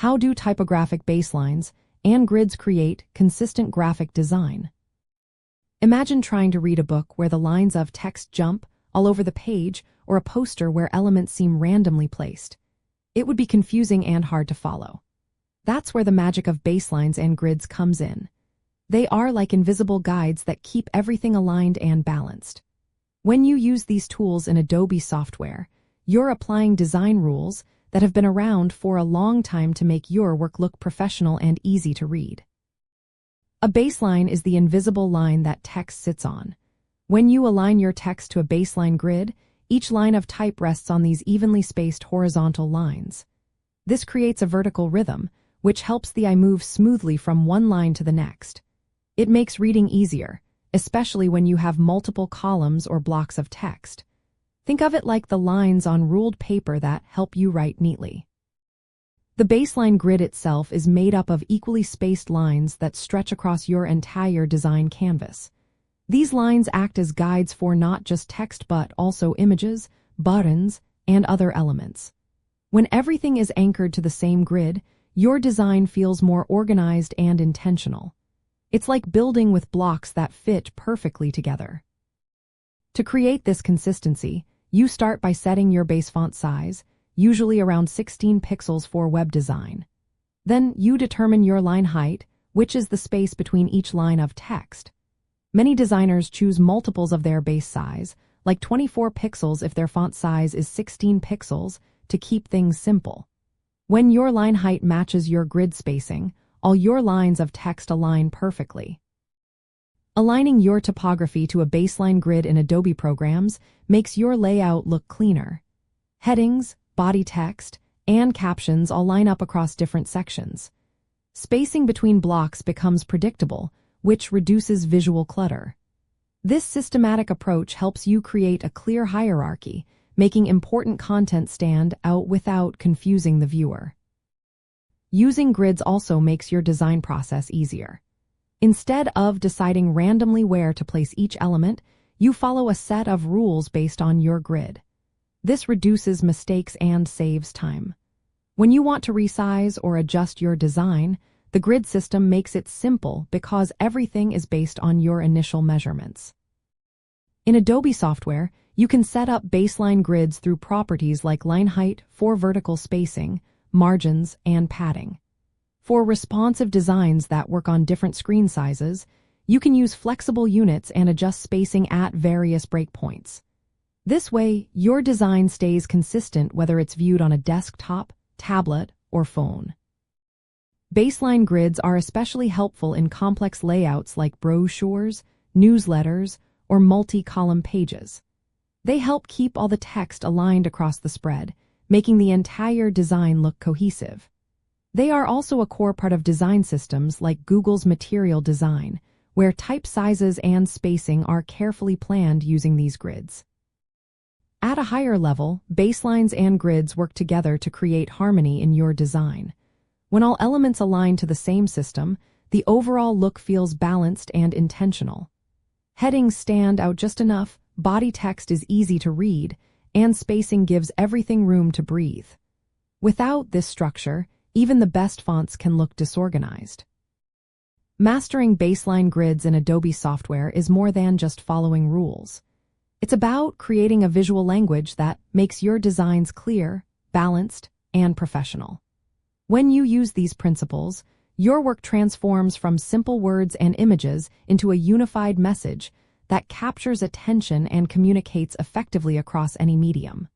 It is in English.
How do typographic baselines and grids create consistent graphic design? Imagine trying to read a book where the lines of text jump all over the page, or a poster where elements seem randomly placed. It would be confusing and hard to follow. That's where the magic of baselines and grids comes in. They are like invisible guides that keep everything aligned and balanced. When you use these tools in Adobe software, you're applying design rules that have been around for a long time to make your work look professional and easy to read. A baseline is the invisible line that text sits on. When you align your text to a baseline grid, each line of type rests on these evenly spaced horizontal lines. This creates a vertical rhythm, which helps the eye move smoothly from one line to the next. It makes reading easier, especially when you have multiple columns or blocks of text. Think of it like the lines on ruled paper that help you write neatly. The baseline grid itself is made up of equally spaced lines that stretch across your entire design canvas. These lines act as guides for not just text but also images, buttons, and other elements. When everything is anchored to the same grid, your design feels more organized and intentional. It's like building with blocks that fit perfectly together. To create this consistency, you start by setting your base font size, usually around 16 pixels for web design. Then you determine your line height, which is the space between each line of text. Many designers choose multiples of their base size, like 24 pixels if their font size is 16 pixels, to keep things simple. When your line height matches your grid spacing, all your lines of text align perfectly. Aligning your typography to a baseline grid in Adobe programs makes your layout look cleaner. Headings, body text, and captions all line up across different sections. Spacing between blocks becomes predictable, which reduces visual clutter. This systematic approach helps you create a clear hierarchy, making important content stand out without confusing the viewer. Using grids also makes your design process easier. Instead of deciding randomly where to place each element, you follow a set of rules based on your grid. This reduces mistakes and saves time. When you want to resize or adjust your design, the grid system makes it simple because everything is based on your initial measurements. In Adobe software, you can set up baseline grids through properties like line height for vertical spacing, margins, and padding. For responsive designs that work on different screen sizes, you can use flexible units and adjust spacing at various breakpoints. This way, your design stays consistent whether it's viewed on a desktop, tablet, or phone. Baseline grids are especially helpful in complex layouts like brochures, newsletters, or multi-column pages. They help keep all the text aligned across the spread, making the entire design look cohesive. They are also a core part of design systems like Google's Material Design, where type sizes and spacing are carefully planned using these grids. At a higher level, baselines and grids work together to create harmony in your design. When all elements align to the same system, the overall look feels balanced and intentional. Headings stand out just enough, body text is easy to read, and spacing gives everything room to breathe. Without this structure, even the best fonts can look disorganized. Mastering baseline grids in Adobe software is more than just following rules. It's about creating a visual language that makes your designs clear, balanced, and professional. When you use these principles, your work transforms from simple words and images into a unified message that captures attention and communicates effectively across any medium.